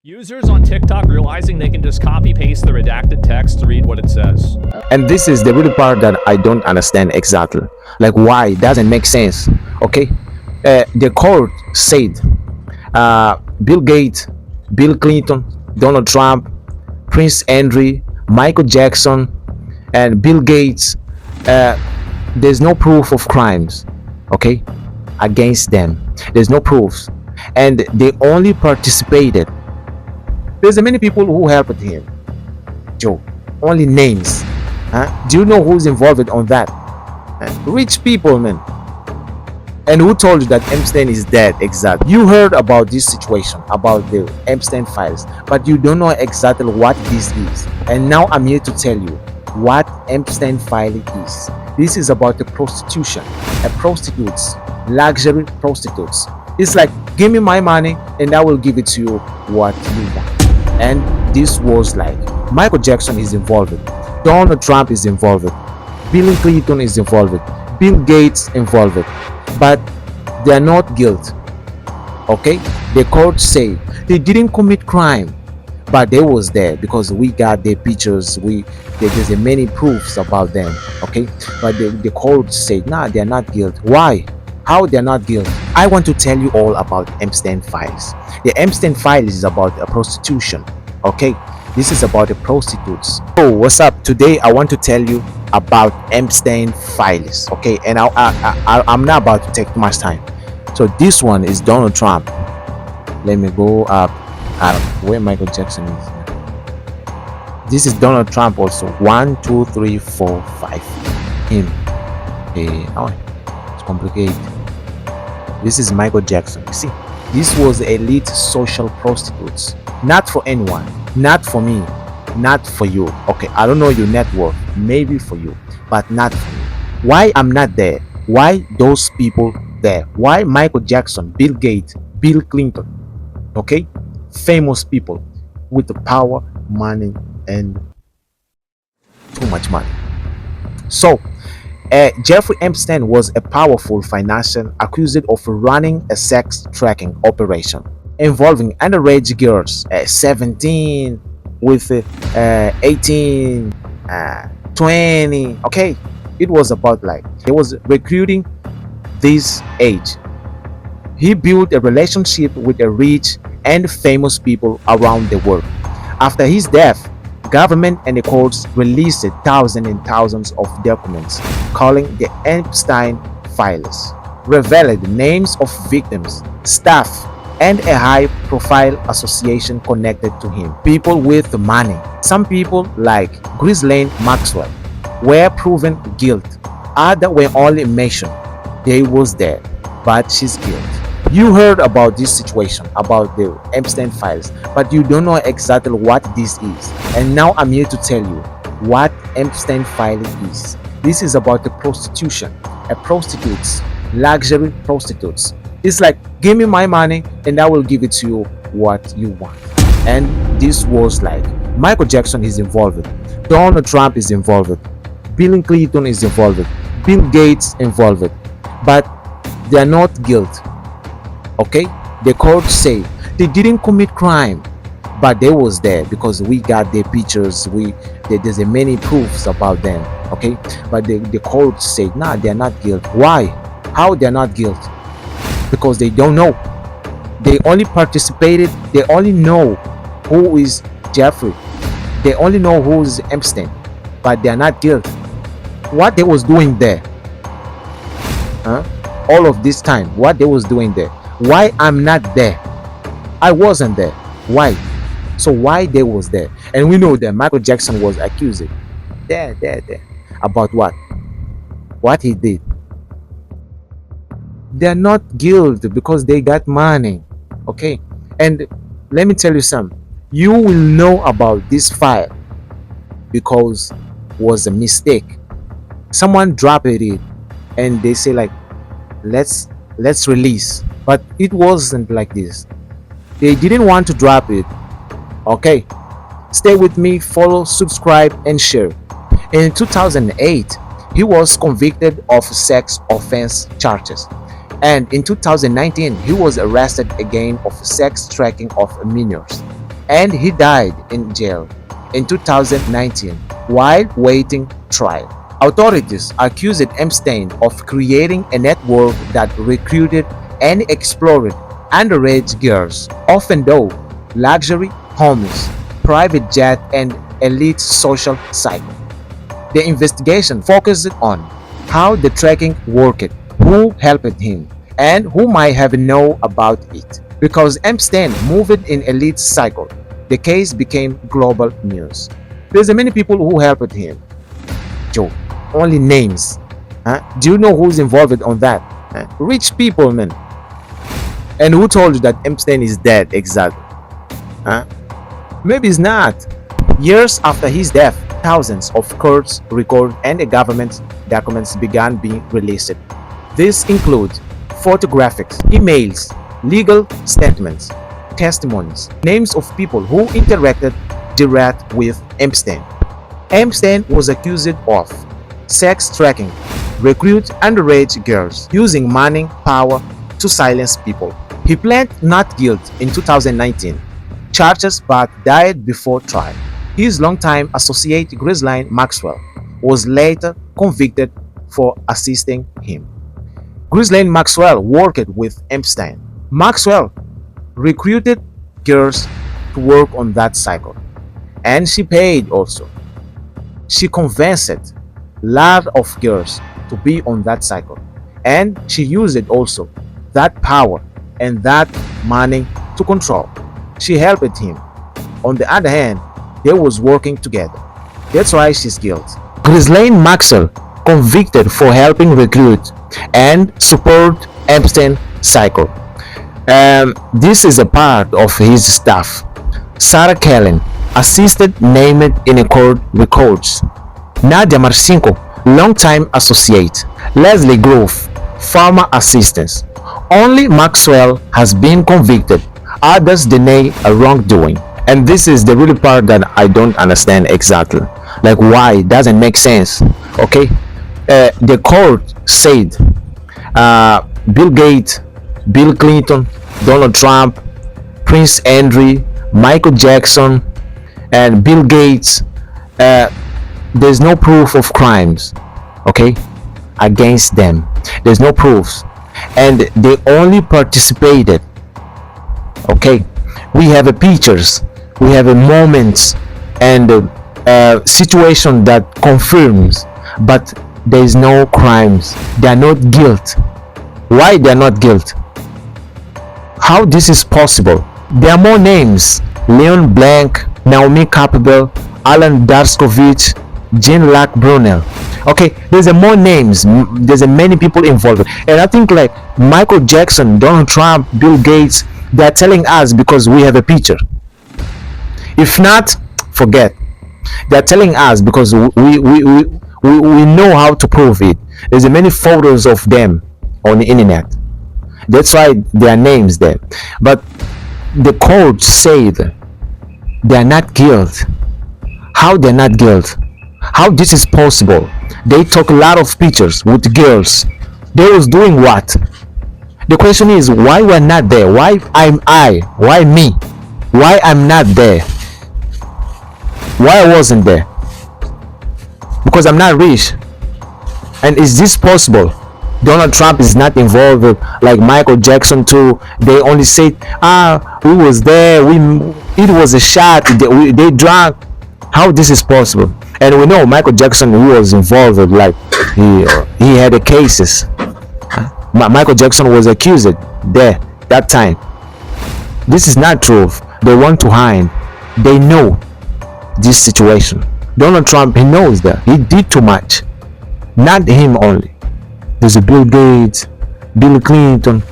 Users on TikTok realizing they can just copy paste the redacted text to read what it says. And this is the really part that I don't understand exactly, like why it doesn't make sense. Okay, the court said Bill Gates, Bill Clinton, Donald Trump, Prince Andrew, Michael Jackson, and Bill Gates, there's no proof of crimes, okay, against them. There's no proofs, and they only participated. There's many people who helped him, Joe. Only names. Huh? Do you know who's involved on that? Rich people, man. And who told you that Epstein is dead? Exactly. You heard about this situation, about the Epstein files, but you don't know exactly what this is. And now I'm here to tell you what Epstein file is. This is about the prostitution, prostitutes, luxury prostitutes. It's like, give me my money and I will give it to you what you want. And this was like, Michael Jackson is involved, Donald Trump is involved, Bill Clinton is involved, Bill Gates involved, but they are not guilty. Okay, the court say they didn't commit crime, but they was there because we got their pictures. There's many proofs about them. Okay, but the court said nah, they are not guilty. Why? How they are not guilty? I want to tell you all about Epstein files. The Epstein files is about prostitution. Okay, this is about the prostitutes. Oh, what's up? Today I want to tell you about Epstein files. Okay, and I'm not about to take too much time. So this one is Donald Trump. Let me go up. Where Michael Jackson is. This is Donald Trump also. 1, 2, 3, 4, 5. Him. Oh, it's complicated. This is Michael Jackson. You see, this was elite social prostitutes. Not for anyone, not for me, not for you. Okay, I don't know your net worth, maybe for you, but not for me. Why I'm not there? Why those people there? Why Michael Jackson, Bill Gates, Bill Clinton? Okay, famous people with the power, money, and too much money. So Jeffrey Epstein was a powerful financier accused of running a sex tracking operation involving underage girls, 17 with 18, 20. Okay, it was about like he was recruiting this age. He built a relationship with the rich and famous people around the world. After his death, government and the courts released thousands and thousands of documents calling the Epstein files, revealed names of victims, staff, and a high-profile association connected to him. People with money. Some people, like Ghislaine Maxwell, were proven guilty. Others were only mentioned. They was there, but she's guilty. You heard about this situation, about the Epstein files, but you don't know exactly what this is. And now I'm here to tell you what Epstein file is. This is about the prostitution, prostitutes, luxury prostitutes. It's like, give me my money and I will give it to you what you want. And this was like, Michael Jackson is involved, Donald Trump is involved, Bill Clinton is involved, Bill Gates involved, but they are not guilty. Okay, the court say they didn't commit crime, but they was there because we got their pictures. There's many proofs about them. Okay, but the court said nah, they are not guilty. Why? How they are not guilty? Because they don't know. They only participated. They only know who is Jeffrey. They only know who is Epstein, but they are not guilty. What they was doing there? Huh? All of this time, what they was doing there? Why I'm not there? I wasn't there. Why? So why they was there? And we know that Michael Jackson was accused. There. About what? What he did. They're not guilty because they got money. Okay? And let me tell you something. You will know about this file because it was a mistake. Someone dropped it and they say like, let's release. But it wasn't like this. They didn't want to drop it. Okay, stay with me, follow, subscribe, and share. In 2008, he was convicted of sex offense charges, and in 2019 he was arrested again of sex tracking of minors. and he died in jail in 2019 while waiting trial. Authorities accused Epstein of creating a network that recruited and exploited underage girls, often though luxury homes, private jet, and elite social cycle. The investigation focused on how the tracking worked, who helped him, and who might have known about it. Because Epstein moved in elite cycle, the case became global news. There's many people who helped him. Joe, only names. Huh? Do you know who's involved on that? Huh? Rich people, man. And who told you that Epstein is dead exactly? Huh? Maybe it's not. Years after his death, thousands of court records and government documents began being released. These include photographics, emails, legal statements, testimonies, names of people who interacted direct with Epstein. Epstein was accused of sex tracking, recruit underage girls, using money, power to silence people. He pled not guilty in 2019 charges but died before trial. His longtime associate Ghislaine Maxwell was later convicted for assisting him. Ghislaine Maxwell worked with Epstein. Maxwell recruited girls to work on that cycle, and she paid also. She convinced a lot of girls to be on that cycle, and she used also that power and that money to control. She helped him. On the other hand, they was working together. That's why she's guilty. Ghislaine Maxwell convicted for helping recruit and support Epstein cycle. This is a part of his staff. Sarah Kellen, assisted named in a court records. Nadia Marcinko, longtime associate. Leslie Grove, former assistant. Only Maxwell has been convicted. Others deny a wrongdoing. And this is the really part that I don't understand exactly. Like why it doesn't make sense. Okay, the court said Bill Gates, Bill Clinton, Donald Trump, Prince Andrew, Michael Jackson, and Bill Gates, there's no proof of crimes, okay, against them. There's no proofs, and they only participated. Okay, we have pictures, we have moments, and situation that confirms, but there is no crimes. They are not guilt. Why they are not guilt? How this is possible? There are more names: Leon Blanc, Naomi Campbell, Alan Darskovich, Jean Lac Brunel. Okay, there's a more names. There's a many people involved, and I think like Michael Jackson, Donald Trump, Bill Gates, they're telling us because we have a picture. If not, forget. They're telling us because we know how to prove it. There's a many photos of them on the internet. That's why their names there. But the court said they are not guilty. How they're not guilty? How this is possible? They took a lot of pictures with girls. They was doing what? The question is why we're not there? Why am I? Why me? Why I'm not there? Why I wasn't there? Because I'm not rich. And is this possible? Donald Trump is not involved like Michael Jackson too. They only said, we was there. It was a shot. They drank. How this is possible? And we know Michael Jackson, who was involved, like he had the cases. Michael Jackson was accused there that time. This is not true. They want to hide. They know this situation. Donald Trump, he knows that he did too much. Not him only. There's a Bill Gates, Bill Clinton.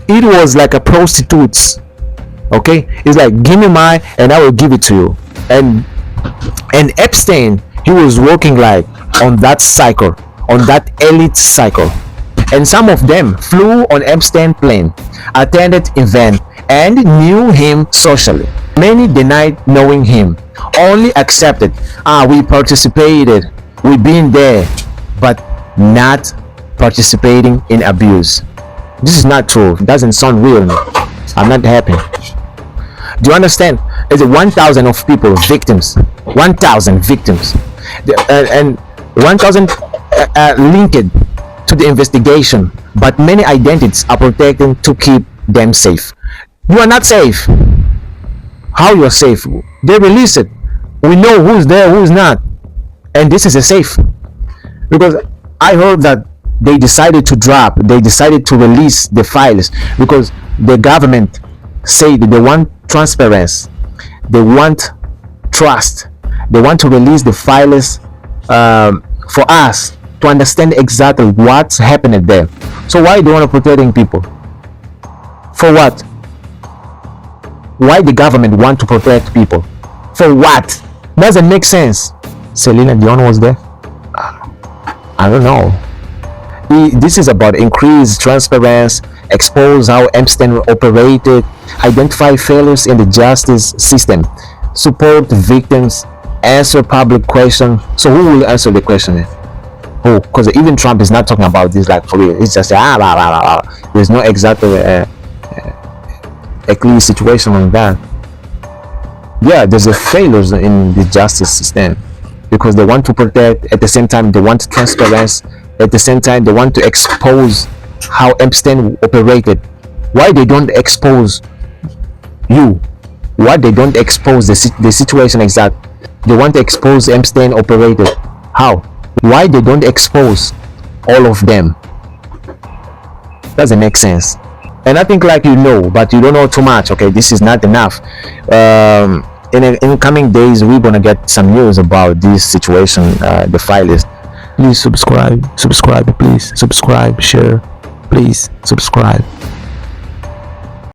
It was like a prostitutes. Okay, it's like give me mine and I will give it to you. And Epstein, he was working like on that cycle, on that elite cycle. And some of them flew on Epstein plane, attended event, and knew him socially. Many denied knowing him, only accepted, we participated, we been there, but not participating in abuse. This is not true. It doesn't sound real. I'm not happy. Do you understand? It's 1,000 of people victims, 1,000 victims, and 1,000 linked to the investigation, but many identities are protected to keep them safe. You are not safe. How you are safe? They release it. We know who's there, who's not, and this is a safe. Because I heard that they decided to release the files because the government say that they want transparency, they want trust, they want to release the files for us to understand exactly what's happening there. So why they want to protecting people? For what? Why the government want to protect people? For what? Doesn't make sense. Selena Dion was there. I don't know. This is about increased transparency, expose how Epstein operated, identify failures in the justice system, support victims, answer public questions. So who will answer the question? Who? Because even Trump is not talking about this like for real. It's just blah, blah, blah, blah. There's no exactly a clear situation on that. Yeah, there's a failures in the justice system because they want to protect, at the same time they want transparency, at the same time they want to expose how Epstein operated. Why they don't expose you? Why they don't expose the situation exact? They want to expose Epstein operated. How? Why they don't expose all of them? Doesn't make sense. And I think like you know, but you don't know too much. Okay, this is not enough. In coming days, we're gonna get some news about this situation. The file is. Please subscribe, please subscribe, share, please subscribe.